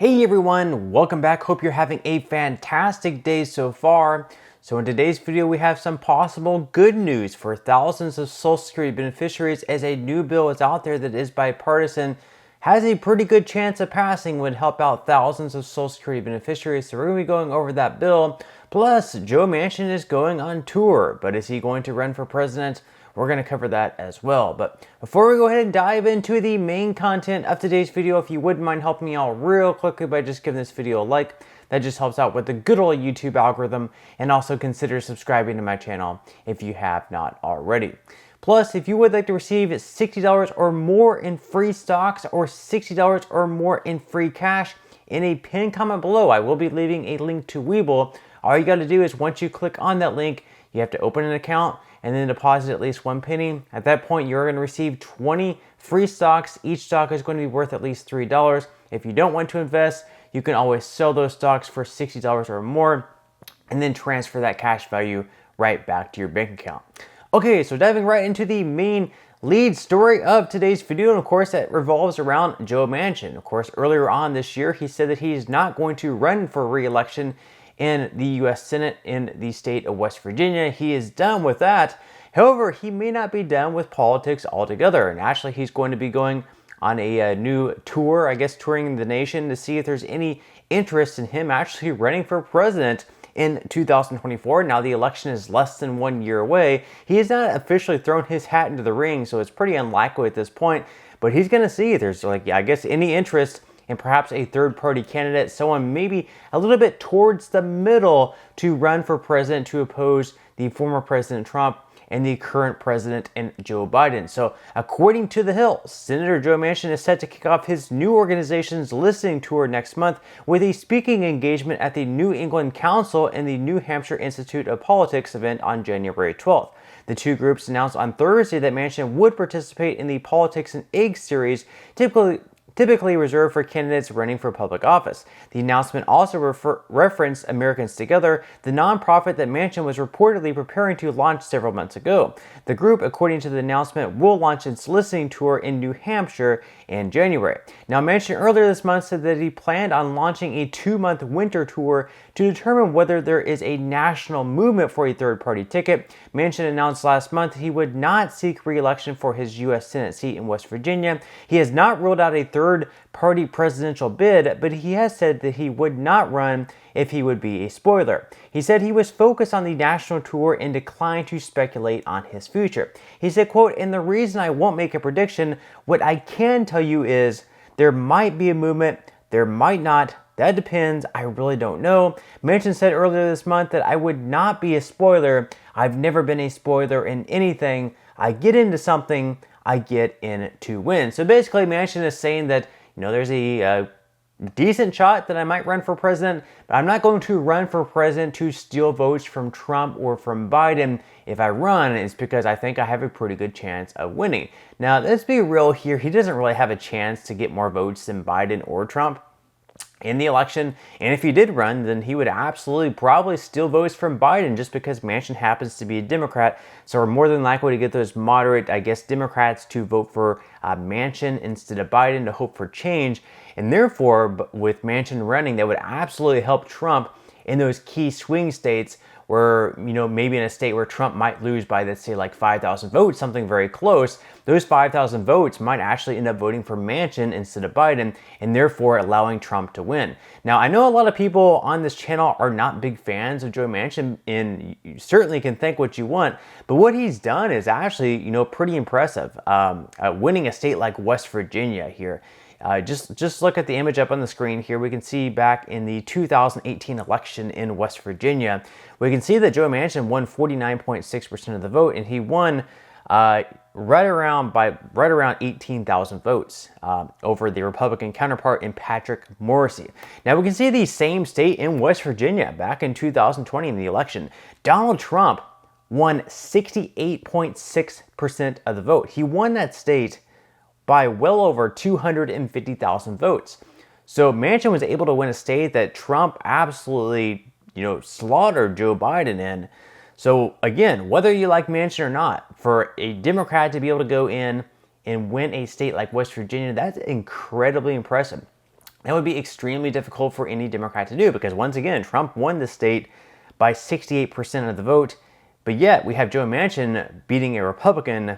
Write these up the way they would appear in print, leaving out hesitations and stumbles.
Hey everyone, welcome back. Hope you're having a fantastic day so far. So in today's video, we have some possible good news for thousands of Social Security beneficiaries as a new bill is out there that is bipartisan, has a pretty good chance of passing, would help out thousands of Social Security beneficiaries. So we're going to be going over that bill. Plus, Joe Manchin is going on tour, but is he going to run for president? We're going to cover that as well. But before we go ahead and dive into the main content of today's video, if you wouldn't mind helping me out real quickly by just giving this video a like, that just helps out with the good old YouTube algorithm, and also consider subscribing to my channel if you have not already. Plus, if you would like to receive $60 or more in free stocks or $60 or more in free cash, in a pinned comment below, I will be leaving a link to Webull. All you got to do is once you click on that link, you have to open an account and then deposit at least one penny. At that point, you're going to receive 20 free stocks. Each stock is going to be worth at least $3. If you don't want to invest, you can always sell those stocks for $60 or more and then transfer that cash value right back to your bank account. Okay, so diving right into the main lead story of today's video, and of course that revolves around Joe Manchin. Of course, earlier on this year, he said that he's not going to run for re-election in the U.S. Senate in the state of West Virginia. He is done with that. However, he may not be done with politics altogether. And actually, he's going to be going on a new tour, I guess touring the nation, to see if there's any interest in him actually running for president in 2024. Now, the election is less than 1 year away. He has not officially thrown his hat into the ring, so it's pretty unlikely at this point. But he's going to see if there's, I guess, any interest and perhaps a third-party candidate, someone maybe a little bit towards the middle, to run for president to oppose the former President Trump and the current president and Joe Biden. So according to The Hill, Senator Joe Manchin is set to kick off his new organization's listening tour next month with a speaking engagement at the New England Council and the New Hampshire Institute of Politics event on January 12th. The two groups announced on Thursday that Manchin would participate in the Politics and Eggs series, typically reserved for candidates running for public office. The announcement also referenced Americans Together, the nonprofit that Manchin was reportedly preparing to launch several months ago. The group, according to the announcement, will launch its listening tour in New Hampshire in January. Now, Manchin earlier this month said that he planned on launching a 2-month winter tour to determine whether there is a national movement for a third-party ticket. Manchin announced last month he would not seek re-election for his U.S. Senate seat in West Virginia. He has not ruled out a third-party presidential bid, but he has said that he would not run if he would be a spoiler. He said he was focused on the national tour and declined to speculate on his future. He said, quote, "And the reason I won't make a prediction, what I can tell you is there might be a movement, there might not. That depends. I really don't know." Manchin said earlier this month that I would not be a spoiler. I've never been a spoiler in anything. I get into something, I get in to win. So basically, Manchin is saying that, there's a decent shot that I might run for president, but I'm not going to run for president to steal votes from Trump or from Biden. If I run, it's because I think I have a pretty good chance of winning. Now, let's be real here. He doesn't really have a chance to get more votes than Biden or Trump in the election, and if he did run, then he would absolutely probably steal votes from Biden just because Manchin happens to be a Democrat, so we're more than likely to get those moderate, Democrats to vote for Manchin instead of Biden to hope for change, and therefore, with Manchin running, that would absolutely help Trump in those key swing states where, maybe in a state where Trump might lose by, let's say, 5,000 votes, something very close, those 5,000 votes might actually end up voting for Manchin instead of Biden, and therefore allowing Trump to win. Now, I know a lot of people on this channel are not big fans of Joe Manchin, and you certainly can think what you want, but what he's done is actually, pretty impressive. Winning a state like West Virginia here. Just look at the image up on the screen here. We can see back in the 2018 election in West Virginia, we can see that Joe Manchin won 49.6% of the vote, and he won right around 18,000 votes over the Republican counterpart in Patrick Morrisey. Now we can see the same state in West Virginia back in 2020 in the election. Donald Trump won 68.6% of the vote. He won that state by well over 250,000 votes. So Manchin was able to win a state that Trump absolutely, slaughtered Joe Biden in. So again, whether you like Manchin or not, for a Democrat to be able to go in and win a state like West Virginia, that's incredibly impressive. That would be extremely difficult for any Democrat to do because, once again, Trump won the state by 68% of the vote, but yet we have Joe Manchin beating a Republican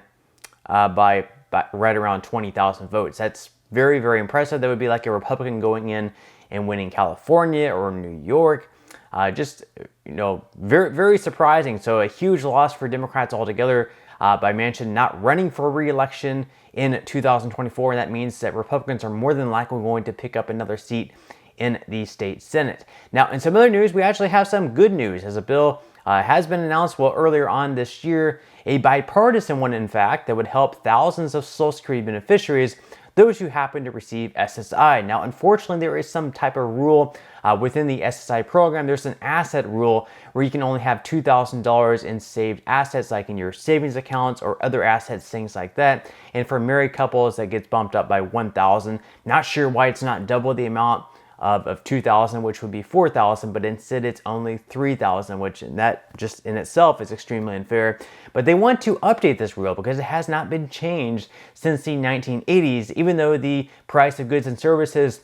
by right around 20,000 votes. That's very, very impressive. That would be like a Republican going in and winning California or New York. Very, very surprising. So a huge loss for Democrats altogether by Manchin not running for re-election in 2024. And that means that Republicans are more than likely going to pick up another seat in the state Senate. Now, in some other news, we actually have some good news as a bill has been announced earlier on this year, a bipartisan one, in fact, that would help thousands of Social Security beneficiaries, those who happen to receive SSI. Now, unfortunately, there is some type of rule within the SSI program. There's an asset rule where you can only have $2,000 in saved assets, like in your savings accounts or other assets, things like that. And for married couples, that gets bumped up by $1,000. Not sure why it's not double the amount of $2,000, which would be $4,000, but instead it's only $3,000, which that just in itself is extremely unfair. But they want to update this rule because it has not been changed since the 1980s, even though the price of goods and services,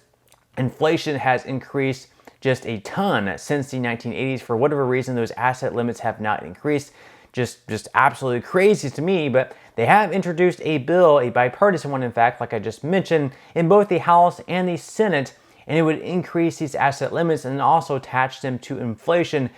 inflation has increased just a ton since the 1980s. For whatever reason, those asset limits have not increased. Just absolutely crazy to me, but they have introduced a bill, a bipartisan one, in fact, like I just mentioned, in both the House and the Senate, and it would increase these asset limits and also attach them to inflation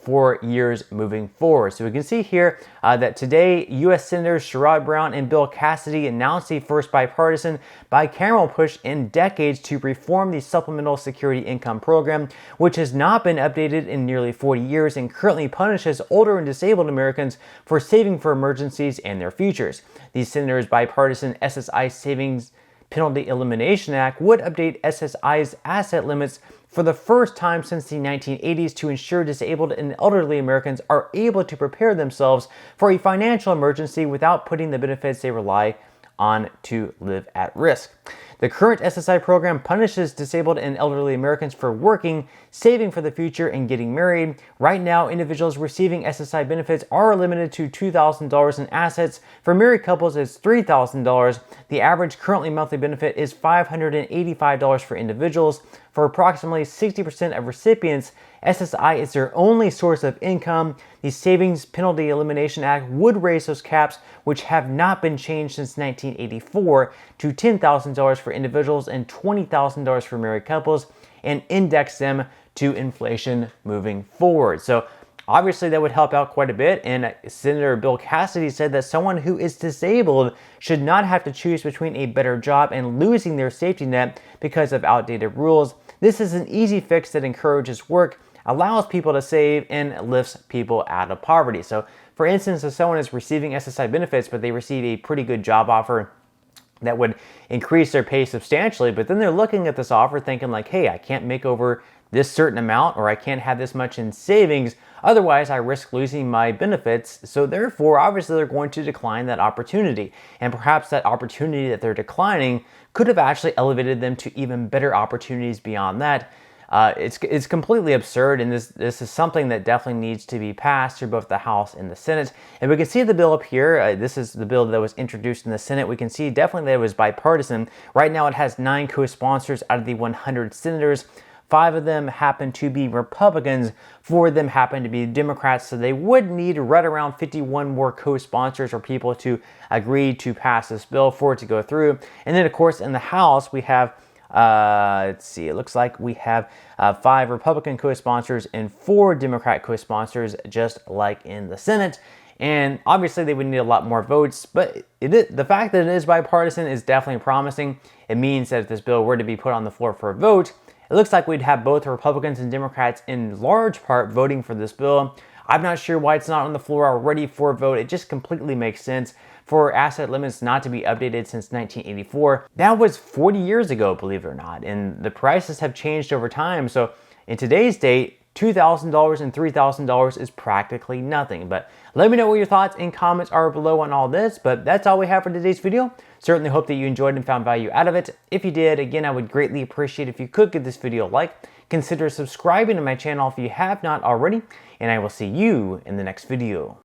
for years moving forward. So we can see here that today, U.S. Senators Sherrod Brown and Bill Cassidy announced the first bipartisan bicameral push in decades to reform the Supplemental Security Income Program, which has not been updated in nearly 40 years and currently punishes older and disabled Americans for saving for emergencies and their futures. The Senators' bipartisan SSI Savings Penalty Elimination Act would update SSI's asset limits for the first time since the 1980s to ensure disabled and elderly Americans are able to prepare themselves for a financial emergency without putting the benefits they rely on to live at risk. The current SSI program punishes disabled and elderly Americans for working, saving for the future, and getting married. Right now, individuals receiving SSI benefits are limited to $2,000 in assets. For married couples, it's $3,000. The average currently monthly benefit is $585 for individuals. For approximately 60% of recipients, SSI is their only source of income. The Savings Penalty Elimination Act would raise those caps, which have not been changed since 1984, to $10,000 for individuals and $20,000 for married couples, and index them to inflation moving forward. So obviously that would help out quite a bit, and Senator Bill Cassidy said that someone who is disabled should not have to choose between a better job and losing their safety net because of outdated rules. This is an easy fix that encourages work, allows people to save, and lifts people out of poverty. So for instance, if someone is receiving SSI benefits, but they receive a pretty good job offer that would increase their pay substantially, but then they're looking at this offer thinking like, hey, I can't make over this certain amount, or I can't have this much in savings, otherwise I risk losing my benefits. So therefore, obviously they're going to decline that opportunity. And perhaps that opportunity that they're declining could have actually elevated them to even better opportunities beyond that. It's completely absurd, and this is something that definitely needs to be passed through both the House and the Senate. And we can see the bill up here. This is the bill that was introduced in the Senate. We can see definitely that it was bipartisan. Right now it has 9 co-sponsors out of the 100 senators. 5 of them happen to be Republicans, 4 of them happen to be Democrats, so they would need right around 51 more co-sponsors or people to agree to pass this bill for it to go through. And then, of course, in the House, we have, let's see, it looks like we have 5 Republican co-sponsors and 4 Democrat co-sponsors, just like in the Senate. And obviously, they would need a lot more votes, but the fact that it is bipartisan is definitely promising. It means that if this bill were to be put on the floor for a vote, it looks like we'd have both Republicans and Democrats in large part voting for this bill. I'm not sure why it's not on the floor already for a vote. It just completely makes sense for asset limits not to be updated since 1984. That was 40 years ago, believe it or not, and the prices have changed over time. So in today's date, $2,000 and $3,000 is practically nothing. But let me know what your thoughts and comments are below on all this. But that's all we have for today's video. Certainly hope that you enjoyed and found value out of it. If you did, again, I would greatly appreciate if you could give this video a like. Consider subscribing to my channel if you have not already. And I will see you in the next video.